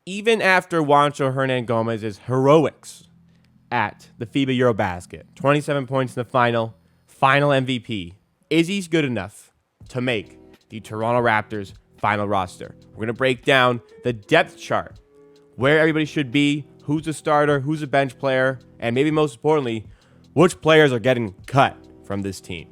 even after Juancho Hernangomez's heroics at the FIBA Eurobasket, 27 points in the final MVP, is he good enough to make the Toronto Raptors final roster? We're going to break down the depth chart, where everybody should be, who's a starter, who's a bench player, and maybe most importantly, which players are getting cut from this team.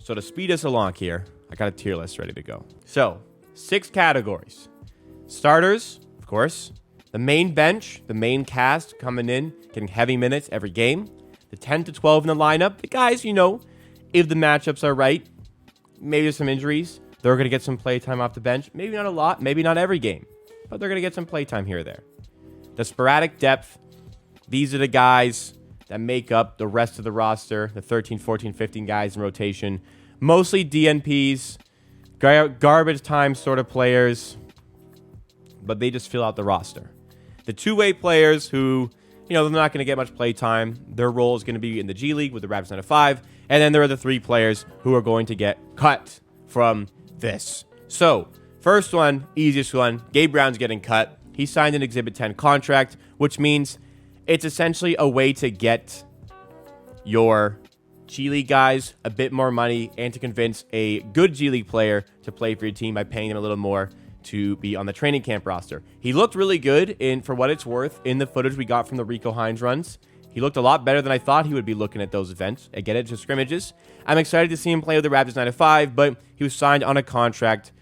So to speed us along here, I got a tier list ready to go. So, 6 categories. Starters, of course. The main bench, the main cast coming in, getting heavy minutes every game. The 10 to 12 in the lineup. The guys, if the matchups are right, maybe there's some injuries, they're going to get some play time off the bench. Maybe not a lot, maybe not every game, but they're going to get some play time here or there. The sporadic depth, these are the guys that make up the rest of the roster, the 13, 14, 15 guys in rotation. Mostly DNPs, garbage time sort of players, but they just fill out the roster. The two-way players who, they're not going to get much play time. Their role is going to be in the G League with the Raptors 9-5. And then there are the 3 players who are going to get cut from this. So, first one, easiest one, Gabe Brown's getting cut. He signed an Exhibit 10 contract, which means it's essentially a way to get your G League guys a bit more money and to convince a good G League player to play for your team by paying them a little more to be on the training camp roster. He looked really good for what it's worth in the footage we got from the Rico Hines runs. He looked a lot better than I thought he would be looking at those events. I get it, just scrimmages. I'm excited to see him play with the Raptors 9-5, but he was signed on a contract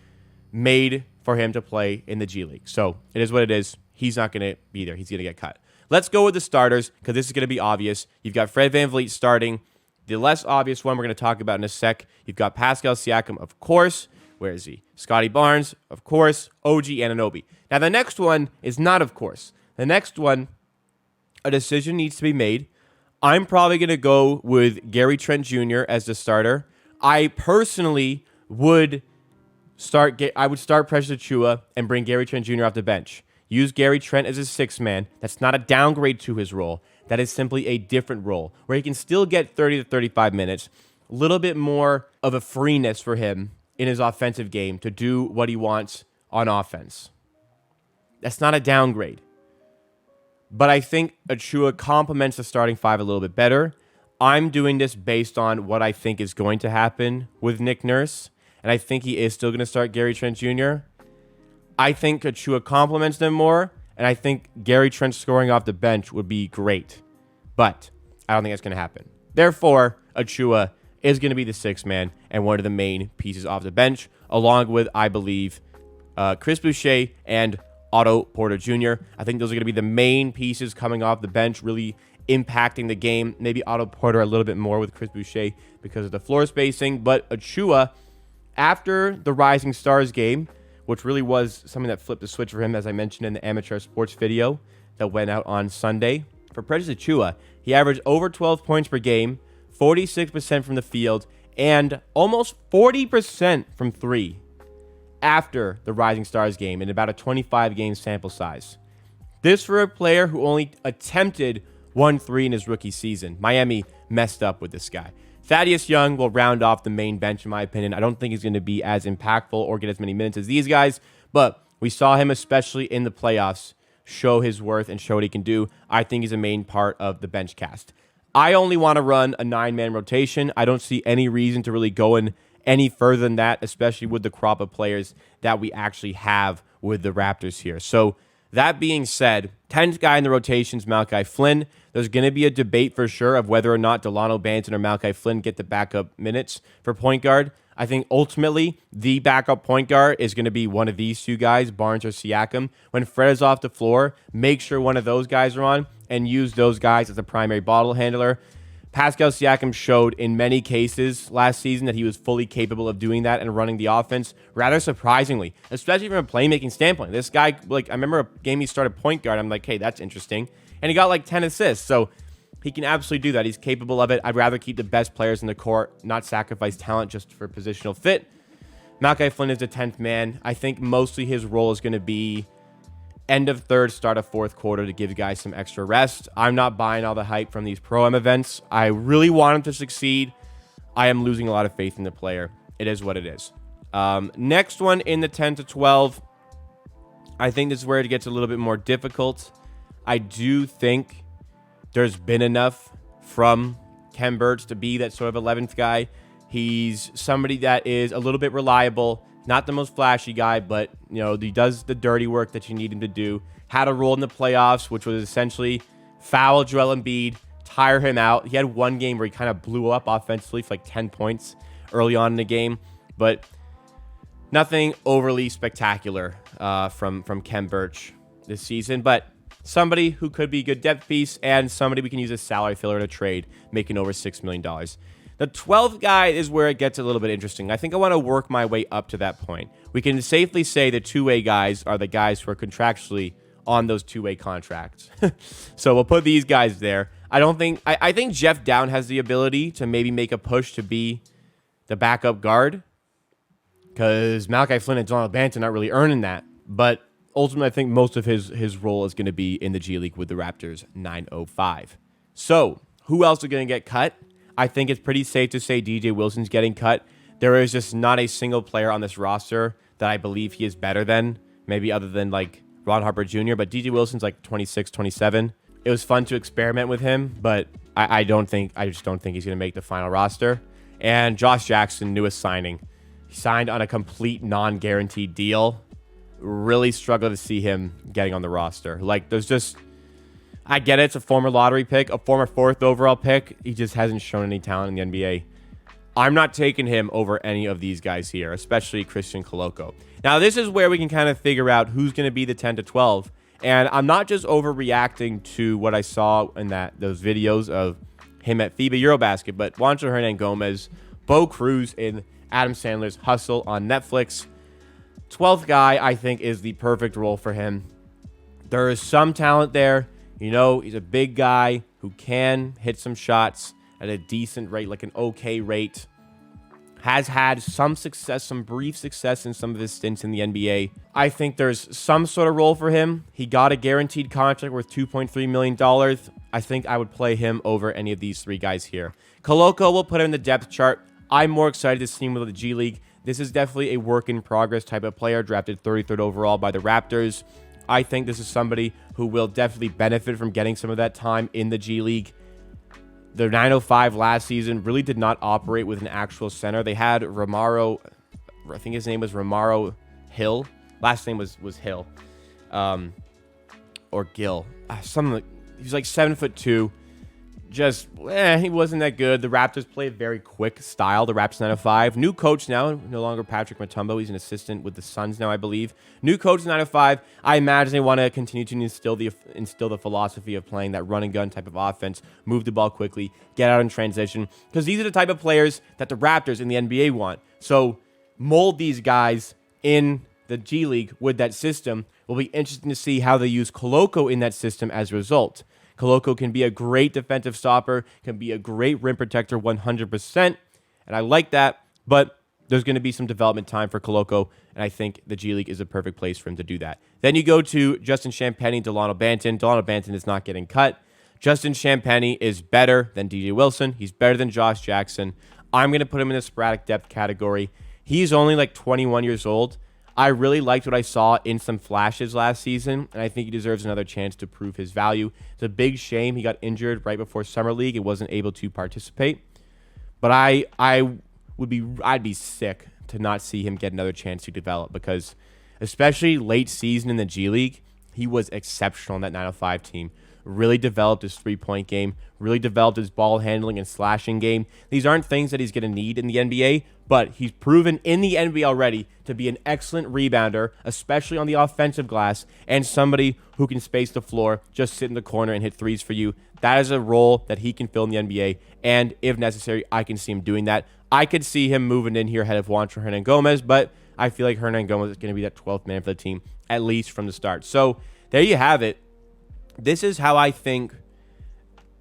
made for him to play in the G League. So it is what it is. He's not going to be there. He's going to get cut. Let's go with the starters because this is going to be obvious. You've got Fred VanVleet starting. The less obvious one we're going to talk about in a sec. You've got Pascal Siakam, of course. Where is he? Scotty Barnes, of course. OG Anunoby. Now, the next one is not of course. The next one, a decision needs to be made. I'm probably going to go with Gary Trent Jr. as the starter. I personally would start Precious Achiwua and bring Gary Trent Jr. off the bench. Use Gary Trent as a 6th man. That's not a downgrade to his role. That is simply a different role where he can still get 30 to 35 minutes. A little bit more of a freeness for him in his offensive game to do what he wants on offense. That's not a downgrade. But I think Achiuwa complements the starting 5 a little bit better. I'm doing this based on what I think is going to happen with Nick Nurse. And I think he is still going to start Gary Trent Jr. I think Achiuwa complements them more. And I think Gary Trent scoring off the bench would be great. But I don't think that's going to happen. Therefore, Achiuwa is going to be the 6th man and one of the main pieces off the bench, along with, I believe, Chris Boucher and Otto Porter Jr. I think those are going to be the main pieces coming off the bench, really impacting the game. Maybe Otto Porter a little bit more with Chris Boucher because of the floor spacing. But Achiuwa, after the Rising Stars game, which really was something that flipped the switch for him, as I mentioned in the amateur sports video that went out on Sunday. For Precious Achiuwa, he averaged over 12 points per game, 46% from the field, and almost 40% from 3 after the Rising Stars game in about a 25-game sample size. This for a player who only attempted 1-3 in his rookie season. Miami messed up with this guy. Thaddeus Young will round off the main bench, in my opinion. I don't think he's going to be as impactful or get as many minutes as these guys, but we saw him, especially in the playoffs, show his worth and show what he can do. I think he's a main part of the bench cast. I only want to run a 9-man rotation. I don't see any reason to really go in any further than that, especially with the crop of players that we actually have with the Raptors here. So that being said, 10th guy in the rotation is Malachi Flynn. There's going to be a debate for sure of whether or not Delano Banton or Malachi Flynn get the backup minutes for point guard. I think ultimately the backup point guard is going to be one of these 2 guys, Barnes or Siakam. When Fred is off the floor, make sure one of those guys are on and use those guys as a primary bottle handler. Pascal Siakam showed in many cases last season that he was fully capable of doing that and running the offense rather surprisingly, especially from a playmaking standpoint. This guy, I remember a game he started point guard. I'm like, hey, that's interesting. And he got 10 assists. So he can absolutely do that. He's capable of it. I'd rather keep the best players in the court, not sacrifice talent just for positional fit. Malachi Flynn is the 10th man. I think mostly his role is going to be end of third, start of fourth quarter to give guys some extra rest. I'm not buying all the hype from these Pro-Am events. I really want him to succeed. I am losing a lot of faith in the player. It is what it is. Next one in the 10 to 12. I think this is where it gets a little bit more difficult. I do think there's been enough from Khem Birch to be that sort of 11th guy. He's somebody that is a little bit reliable, not the most flashy guy, but he does the dirty work that you need him to do. Had a role in the playoffs, which was essentially foul Joel Embiid, tire him out. He had one game where he kind of blew up offensively for like 10 points early on in the game, but nothing overly spectacular from Khem Birch this season. But somebody who could be a good depth piece and somebody we can use as salary filler in a trade, making over $6 million. The 12th guy is where it gets a little bit interesting. I think I want to work my way up to that point. We can safely say the two-way guys are the guys who are contractually on those two-way contracts. So we'll put these guys there. I think Jeff Down has the ability to maybe make a push to be the backup guard, because Malachi Flynn and Donald Banton aren't really earning that. But ultimately, I think most of his role is going to be in the G League with the Raptors 905. So who else is going to get cut? I think it's pretty safe to say DJ Wilson's getting cut. There is just not a single player on this roster that I believe he is better than, maybe other than like Ron Harper Jr., but DJ Wilson's like 26, 27. It was fun to experiment with him, but I just don't think he's going to make the final roster. And Josh Jackson, newest signing. He signed on a complete non-guaranteed deal. Really struggle to see him getting on the roster. Like, there's just... I get it. It's a former lottery pick, a former 4th overall pick. He just hasn't shown any talent in the NBA. I'm not taking him over any of these guys here, especially Christian Koloko. Now, this is where we can kind of figure out who's going to be the 10 to 12. And I'm not just overreacting to what I saw in those videos of him at FIBA Eurobasket, but Juancho Hernangomez, Bo Cruz in Adam Sandler's Hustle on Netflix. 12th guy, I think, is the perfect role for him. There is some talent there. He's a big guy who can hit some shots at a decent rate, like an okay rate. Has had some success, some brief success in some of his stints in the NBA. I think there's some sort of role for him. He got a guaranteed contract worth $2.3 million. I think I would play him over any of these three guys here. Koloko will put him in the depth chart. I'm more excited to see him with the G League. This is definitely a work-in-progress type of player, drafted 33rd overall by the Raptors. I think this is somebody who will definitely benefit from getting some of that time in the G League. The 905 last season really did not operate with an actual center. They had Romaro, I think his name was Romaro Hill. Last name was Hill. Or Gill. He was like 7'2". He wasn't that good. The Raptors play a very quick style, the Raptors 905. New coach now, no longer Patrick Mutombo. He's an assistant with the Suns now, I believe. New coach 905. I imagine they want to continue to instill the philosophy of playing that run and gun type of offense, move the ball quickly, get out in transition, because these are the type of players that the Raptors in the NBA want. So mold these guys in the G League with that system. Will be interesting to see how they use Koloko in that system as a result. Koloko can be a great defensive stopper, can be a great rim protector 100%, and I like that, but there's going to be some development time for Koloko, and I think the G League is a perfect place for him to do that. Then you go to Justin Champagnie, Delano Banton. Delano Banton is not getting cut. Justin Champagnie is better than DJ Wilson. He's better than Josh Jackson. I'm going to put him in the sporadic depth category. He's only like 21 years old. I really liked what I saw in some flashes last season, and I think he deserves another chance to prove his value. It's a big shame he got injured right before Summer League and wasn't able to participate. But I'd be sick to not see him get another chance to develop, because especially late season in the G League, he was exceptional in that 905 team. Really developed his three-point game, really developed his ball handling and slashing game. These aren't things that he's going to need in the NBA, but he's proven in the NBA already to be an excellent rebounder, especially on the offensive glass, and somebody who can space the floor, just sit in the corner and hit threes for you. That is a role that he can fill in the NBA, and if necessary, I can see him doing that. I could see him moving in here ahead of Juancho Hernangomez, but I feel like Hernangomez is going to be that 12th man for the team, at least from the start. So there you have it. This is how I think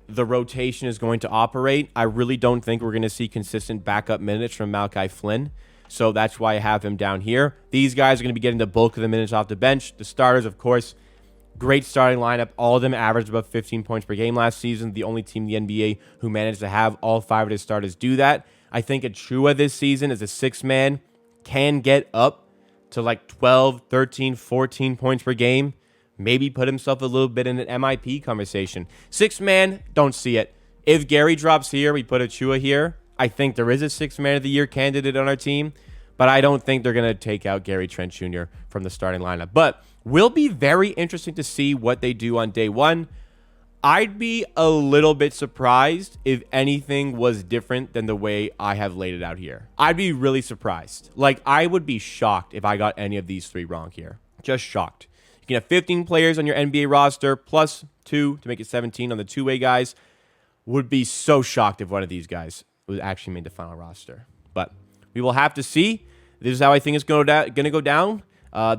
the rotation is going to operate. I really don't think we're going to see consistent backup minutes from Malachi Flynn. So that's why I have him down here. These guys are going to be getting the bulk of the minutes off the bench. The starters, of course, Great starting lineup. All of them averaged above 15 points per game last season. The only team in the NBA who managed to have all 5 of their starters do that. I think Achiwua this season as a 6-man can get up to like 12, 13, 14 points per game. Maybe put himself a little bit in an MIP conversation. 6-man, don't see it. If Gary drops here, we put Achiwua here. I think there is a 6-man of the year candidate on our team, but I don't think they're going to take out Gary Trent Jr. from the starting lineup. But will be very interesting to see what they do on day 1. I'd be a little bit surprised if anything was different than the way I have laid it out here. I'd be really surprised. Like, I would be shocked if I got any of these 3 wrong here. Just shocked. You can have 15 players on your NBA roster, plus 2 to make it 17 on the 2-way guys. Would be so shocked if one of these guys was actually made the final roster. But we will have to see. This is how I think it's going to go down.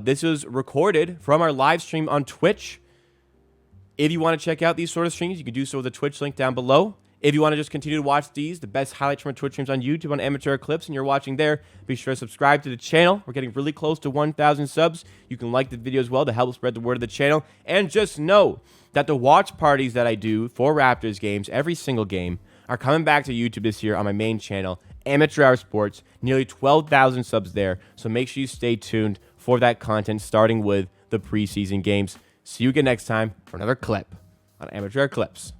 This was recorded from our live stream on Twitch. If you want to check out these sort of streams, you can do so with the Twitch link down below. If you want to just continue to watch the best highlights from our Twitch streams on YouTube on Amateur Clips, and you're watching there, be sure to subscribe to the channel. We're getting really close to 1,000 subs. You can like the video as well to help spread the word of the channel. And just know that the watch parties that I do for Raptors games, every single game, are coming back to YouTube this year on my main channel, Amateur Hour Sports. Nearly 12,000 subs there. So make sure you stay tuned for that content, starting with the preseason games. See you again next time for another clip on Amateur Hour Clips.